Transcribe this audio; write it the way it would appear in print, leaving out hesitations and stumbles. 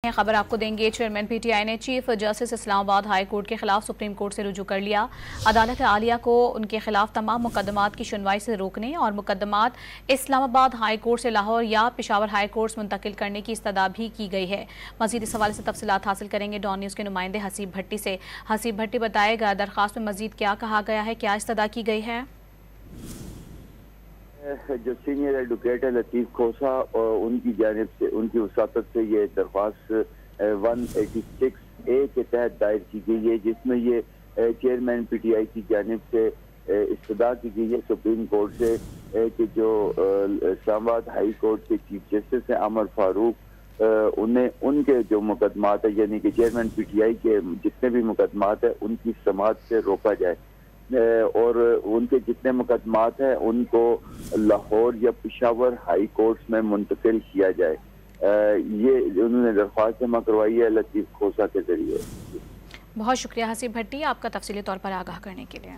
खबर आपको देंगे। चेयरमैन पीटीआई ने chief justice Islamabad high court के खिलाफ सुप्रीम कोर्ट से रुजू कर लिया। अदालत आलिया को उनके खिलाफ तमाम मुकदमात की सुनवाई से रोकने और मुकदमात इस्लामाबाद हाई कोर्ट से लाहौर या पेशावर हाई कोर्ट मुंतकिल करने की इस्तदा भी की गई है। मजीद इस हवाले से तफसीलात हासिल करेंगे डॉन न्यूज़ के नुमाइंदे हसीब भट्टी से। हसीब भट्टी, बताएगा दरख्वास्त में मजीद क्या कहा गया है, क्या इस्तदा की गई है? जो सीनियर एडवोकेट है लतीफ़ खोसा और उनकी जानिब से, उनकी वसातत से ये दरख्वास्त 186A के तहत दायर की गई है, जिसमें ये चेयरमैन पीटीआई की जानिब से इस्तदा की गई है सुप्रीम कोर्ट से कि जो इस्लामाबाद हाई कोर्ट के चीफ जस्टिस हैं अमर फारूक, उन्हें उनके जो मुकदमात है यानी कि चेयरमैन पीटीआई के जितने भी मुकदमात है उनकी समाअत से रोका जाए और उनके जितने मुकदमात हैं उनको लाहौर या पेशावर हाई कोर्ट में मुंतकिल किया जाए। ये उन्होंने दरख्वास्त जमा करवाई है लतीफ़ खोसा के जरिए। बहुत शुक्रिया हसीब भट्टी, आपका तफसीली तौर पर आगाह करने के लिए।